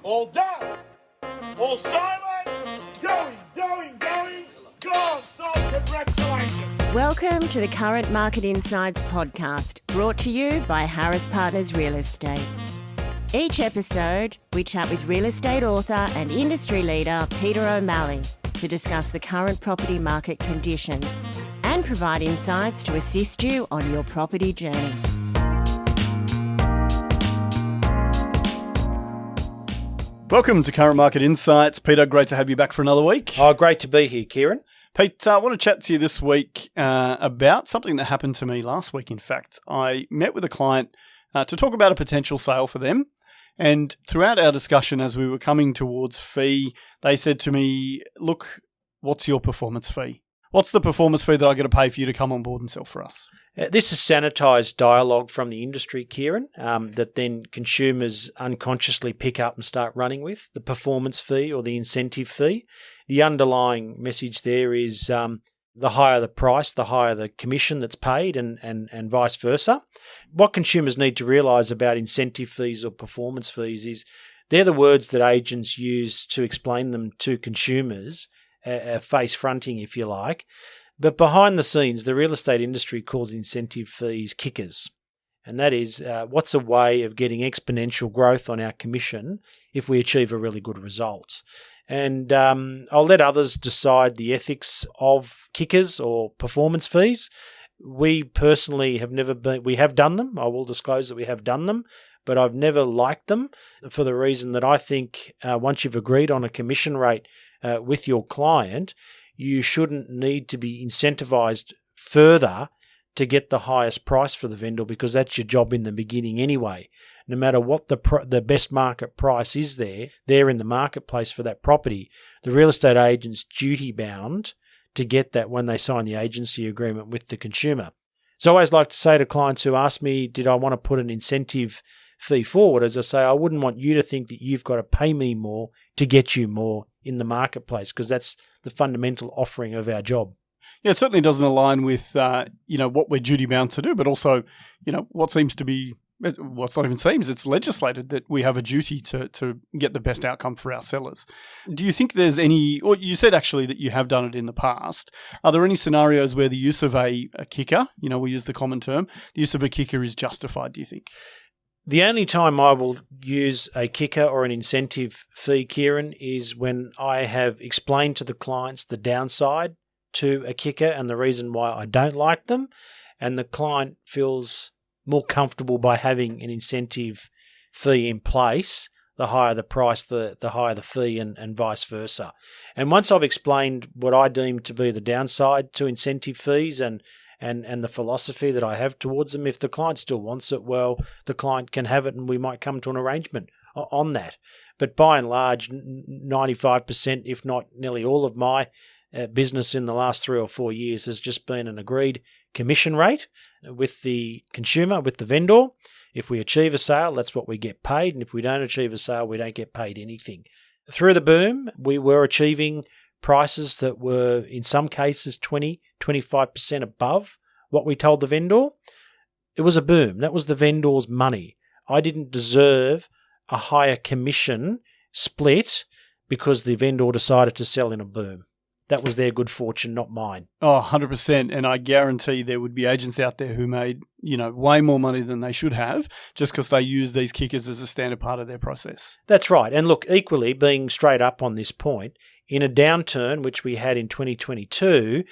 All done. All silent. Going. Gone. Sold. Congratulations. Welcome to the Current Market Insights podcast, brought to you by Harris Partners Real Estate. Each episode, we chat with real estate author and industry leader Peter O'Malley to discuss the current property market conditions and provide insights to assist you on your property journey. Welcome to Current Market Insights. Peter, great to have you back for another week. Oh, great to be here, Kieran. Pete, I want to chat to you this week about something that happened to me last week, in fact. I met with a client to talk about a potential sale for them. And throughout our discussion, as we were coming towards fee, they said to me, look, what's your performance fee? What's the performance fee that I got to pay for you to come on board and sell for us? This is sanitised dialogue from the industry, Kieran, that then consumers unconsciously pick up and start running with, the performance fee or the incentive fee. The underlying message there is the higher the price, the higher the commission that's paid and vice versa. What consumers need to realise about incentive fees or performance fees is they're the words that agents use to explain them to consumers, face fronting, if you like. But behind the scenes, the real estate industry calls incentive fees kickers. And that is, what's a way of getting exponential growth on our commission if we achieve a really good result? And I'll let others decide the ethics of kickers or performance fees. We personally have never been, we have done them. I will disclose that we have done them, but I've never liked them for the reason that I think once you've agreed on a commission rate with your client, you shouldn't need to be incentivized further to get the highest price for the vendor, because that's your job in the beginning anyway. No matter what the best market price is there in the marketplace for that property, the real estate agent's duty bound to get that when they sign the agency agreement with the consumer. So I always like to say to clients who ask me, did I want to put an incentive fee forward, as I say, I wouldn't want you to think that you've got to pay me more to get you more in the marketplace, because that's the fundamental offering of our job. Yeah, it certainly doesn't align with what we're duty bound to do, but also, what seems to be, what's not even seems, it's legislated that we have a duty to get the best outcome for our sellers. Do you think there's any, or you said actually that you have done it in the past, are there any scenarios where the use of a kicker, we use the common term, the use of a kicker is justified, do you think? The only time I will use a kicker or an incentive fee, Kieran, is when I have explained to the clients the downside to a kicker and the reason why I don't like them, and the client feels more comfortable by having an incentive fee in place. The higher the price, the higher the fee, and vice versa. And once I've explained what I deem to be the downside to incentive fees and the philosophy that I have towards them, if the client still wants it, well, the client can have it and we might come to an arrangement on that. But by and large, 95%, if not nearly all of my business in the last 3 or 4 years has just been an agreed commission rate with the consumer, with the vendor. If we achieve a sale, that's what we get paid. And if we don't achieve a sale, we don't get paid anything. Through the boom, we were achieving prices that were in some cases 20-25% above what we told the vendor. It was a boom. That was the vendor's money. I didn't deserve a higher commission split because the vendor decided to sell in a boom. That was their good fortune, not mine. Oh, 100%. And I guarantee there would be agents out there who made, way more money than they should have just because they use these kickers as a standard part of their process. That's right. And look, equally, being straight up on this point, in a downturn, which we had in 2022,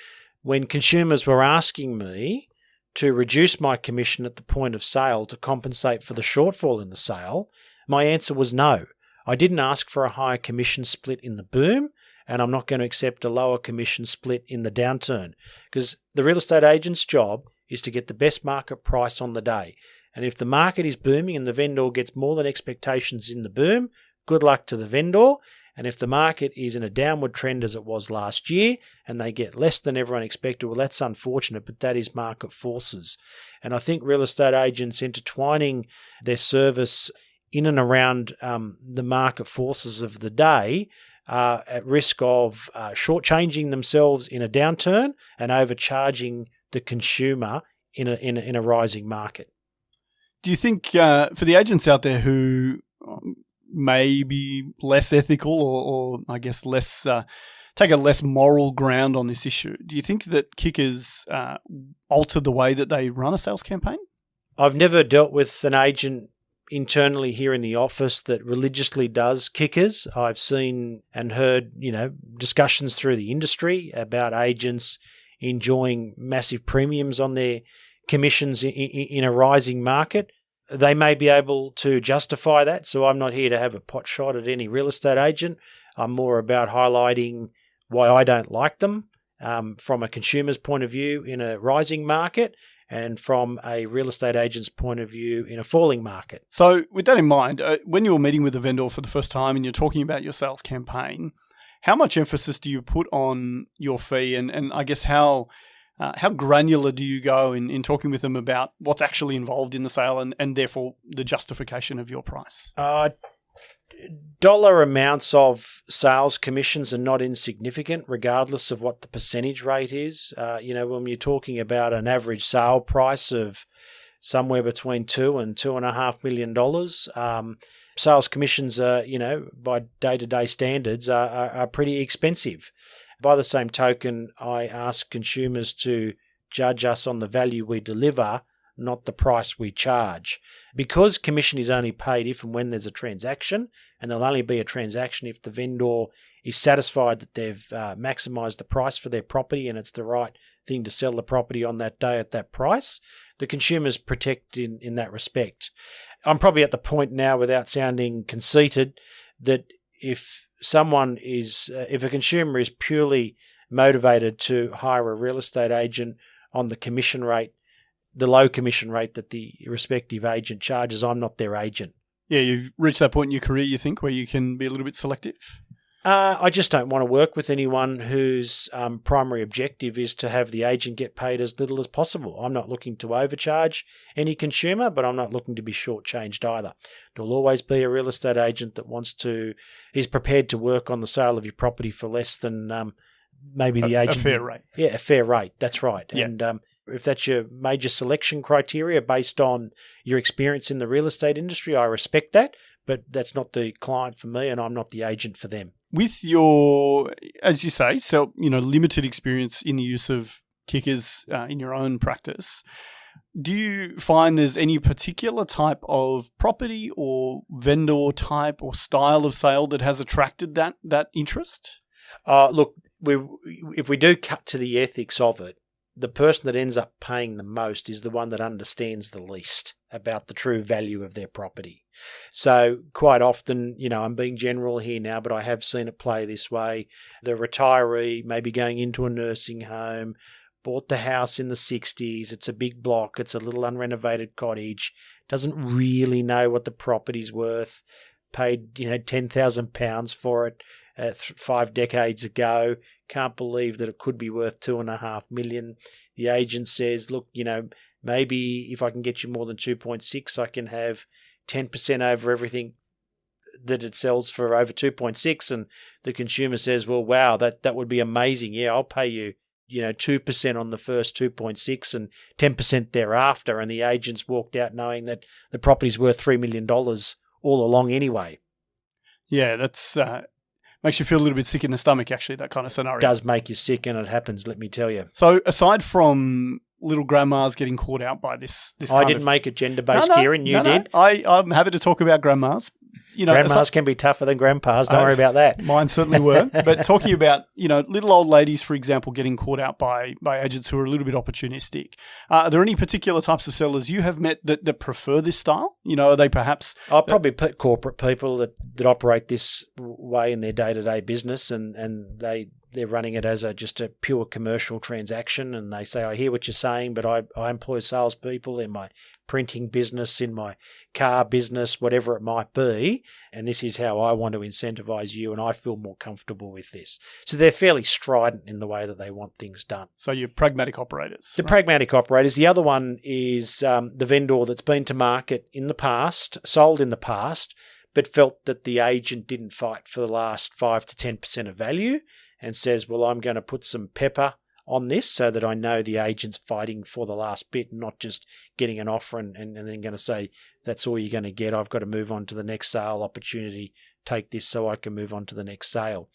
when consumers were asking me to reduce my commission at the point of sale to compensate for the shortfall in the sale, my answer was no. I didn't ask for a higher commission split in the boom, and I'm not going to accept a lower commission split in the downturn, because the real estate agent's job is to get the best market price on the day. And if the market is booming and the vendor gets more than expectations in the boom, good luck to the vendor. And if the market is in a downward trend as it was last year and they get less than everyone expected, well, that's unfortunate, but that is market forces. And I think real estate agents intertwining their service in and around the market forces of the day are at risk of shortchanging themselves in a downturn and overcharging the consumer in a rising market. Do you think for the agents out there who maybe less ethical or I guess less take a less moral ground on this issue. Do you think that kickers alter the way that they run a sales campaign? I've never dealt with an agent internally here in the office that religiously does kickers. I've seen and heard, discussions through the industry about agents enjoying massive premiums on their commissions in a rising market. They may be able to justify that, so I'm not here to have a pot shot at any real estate agent. I'm more about highlighting why I don't like them from a consumer's point of view in a rising market and from a real estate agent's point of view in a falling market. So with that in mind, when you're meeting with a vendor for the first time and you're talking about your sales campaign, how much emphasis do you put on your fee and I guess how granular do you go in talking with them about what's actually involved in the sale and therefore the justification of your price? Dollar amounts of sales commissions are not insignificant, regardless of what the percentage rate is. When you're talking about an average sale price of somewhere between $2 and $2.5 million, sales commissions are, by day-to-day standards, are pretty expensive. By the same token, I ask consumers to judge us on the value we deliver, not the price we charge. Because commission is only paid if and when there's a transaction, and there'll only be a transaction if the vendor is satisfied that they've maximised the price for their property and it's the right thing to sell the property on that day at that price, the consumer's protected in that respect. I'm probably at the point now, without sounding conceited, that if a consumer is purely motivated to hire a real estate agent on the commission rate, the low commission rate that the respective agent charges, I'm not their agent. Yeah, you've reached that point in your career, you think, where you can be a little bit selective? I just don't want to work with anyone whose primary objective is to have the agent get paid as little as possible. I'm not looking to overcharge any consumer, but I'm not looking to be shortchanged either. There'll always be a real estate agent that is prepared to work on the sale of your property for less than maybe the agent. A fair rate. Yeah, a fair rate. That's right. Yeah. And if that's your major selection criteria based on your experience in the real estate industry, I respect that, but that's not the client for me and I'm not the agent for them. With your, as you say, limited experience in the use of kickers in your own practice, do you find there's any particular type of property or vendor type or style of sale that has attracted that interest? Look, if we do cut to the ethics of it, the person that ends up paying the most is the one that understands the least about the true value of their property. So quite often, I'm being general here now, but I have seen it play this way. The retiree may be going into a nursing home, bought the house in the 60s. It's a big block. It's a little unrenovated cottage. Doesn't really know what the property's worth. Paid, £10,000 for it 5 decades ago. Can't believe that it could be worth $2.5 million. The agent says, look, maybe if I can get you more than 2.6, I can have 10% over everything that it sells for over 2.6. And the consumer says, well, wow, that would be amazing. Yeah, I'll pay you, 2% on the first 2.6 and 10% thereafter. And the agent's walked out knowing that the property's worth $3 million all along anyway. Yeah, that's makes you feel a little bit sick in the stomach, actually, that kind of scenario. It does make you sick, and it happens, let me tell you. So aside from little grandmas getting caught out by this I didn't make it gender-based, Kieran. You did. I'm happy to talk about grandmas. Grandmas can be tougher than grandpas. Don't worry about that. Mine certainly were. But talking about, little old ladies, for example, getting caught out by agents who are a little bit opportunistic. Are there any particular types of sellers you have met that prefer this style? Are they perhaps... I'll probably put corporate people that operate this way in their day-to-day business and they're running it as just a pure commercial transaction, and they say, I hear what you're saying, but I employ salespeople in my printing business, in my car business, whatever it might be, and this is how I want to incentivize you, and I feel more comfortable with this. So they're fairly strident in the way that they want things done. So you're pragmatic operators. The pragmatic operators. The other one is the vendor that's been to market in the past, sold in the past, but felt that the agent didn't fight for the last 5 to 10% of value, and says, well, I'm going to put some pepper on this so that I know the agent's fighting for the last bit and not just getting an offer and then going to say, that's all you're going to get. I've got to move on to the next sale opportunity. Take this so I can move on to the next sale.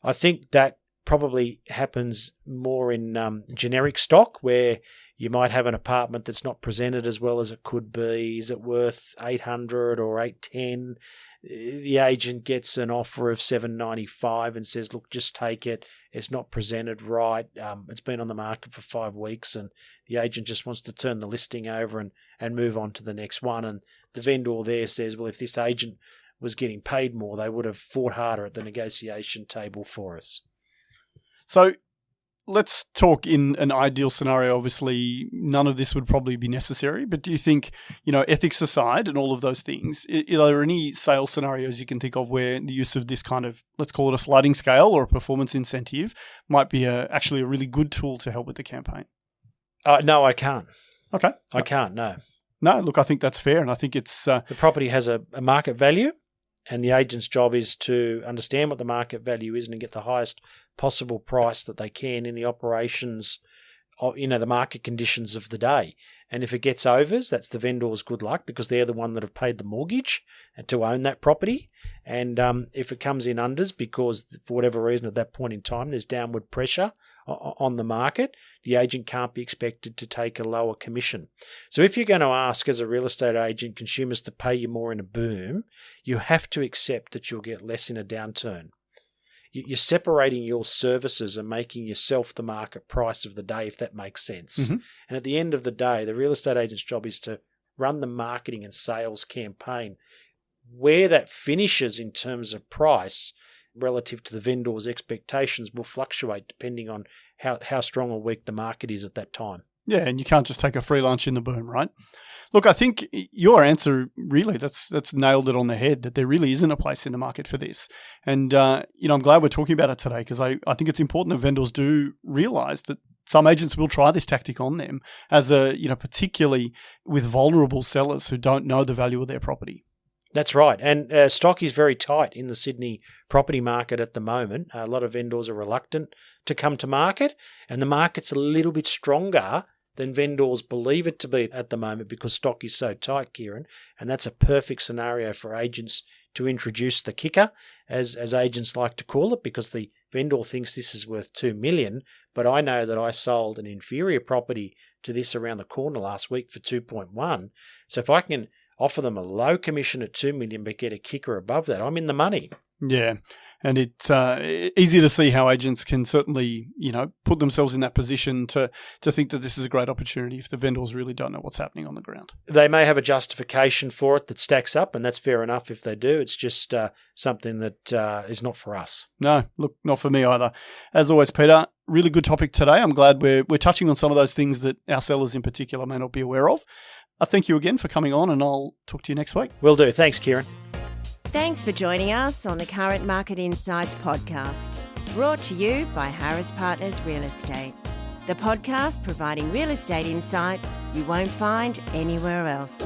I think that probably happens more in generic stock where you might have an apartment that's not presented as well as it could be. Is it worth 800 or 810? The agent gets an offer of 795 and says, look, just take it. It's not presented right. It's been on the market for 5 weeks and the agent just wants to turn the listing over and move on to the next one. And the vendor there says, well, if this agent was getting paid more, they would have fought harder at the negotiation table for us. So let's talk in an ideal scenario. Obviously, none of this would probably be necessary, but do you think, ethics aside and all of those things, are there any sales scenarios you can think of where the use of this kind of, let's call it a sliding scale or a performance incentive, might be actually a really good tool to help with the campaign? No, I can't. Okay. I can't, no. No, look, I think that's fair, and I think it's... the property has a market value, and the agent's job is to understand what the market value is and get the highest possible price that they can in the operations of, the market conditions of the day. And if it gets overs, that's the vendor's good luck because they're the one that have paid the mortgage to own that property. And if it comes in unders because for whatever reason at that point in time there's downward pressure on the market, the agent can't be expected to take a lower commission. So if you're going to ask as a real estate agent consumers to pay you more in a boom, you have to accept that you'll get less in a downturn. You're separating your services and making yourself the market price of the day, if that makes sense. Mm-hmm. And at the end of the day, the real estate agent's job is to run the marketing and sales campaign. Where that finishes in terms of price relative to the vendor's expectations will fluctuate depending on how strong or weak the market is at that time. Yeah, and you can't just take a free lunch in the boom, right? Look, I think your answer really, that's nailed it on the head, that there really isn't a place in the market for this. And, I'm glad we're talking about it today because I think it's important that vendors do realize that some agents will try this tactic on them as particularly with vulnerable sellers who don't know the value of their property. That's right. And stock is very tight in the Sydney property market at the moment. A lot of vendors are reluctant to come to market, and the market's a little bit stronger than vendors believe it to be at the moment because stock is so tight, Kieran. And that's a perfect scenario for agents to introduce the kicker, as agents like to call it, because the vendor thinks this is worth $2 million, but I know that I sold an inferior property to this around the corner last week for 2.1. So if I can offer them a low commission at $2 million but get a kicker above that, I'm in the money. Yeah. And it's easy to see how agents can certainly, put themselves in that position to think that this is a great opportunity if the vendors really don't know what's happening on the ground. They may have a justification for it that stacks up, and that's fair enough if they do. It's just something that is not for us. No, look, not for me either. As always, Peter, really good topic today. I'm glad we're touching on some of those things that our sellers in particular may not be aware of. I thank you again for coming on, and I'll talk to you next week. Will do. Thanks, Kieran. Thanks for joining us on the Current Market Insights podcast, brought to you by Harris Partners Real Estate, the podcast providing real estate insights you won't find anywhere else.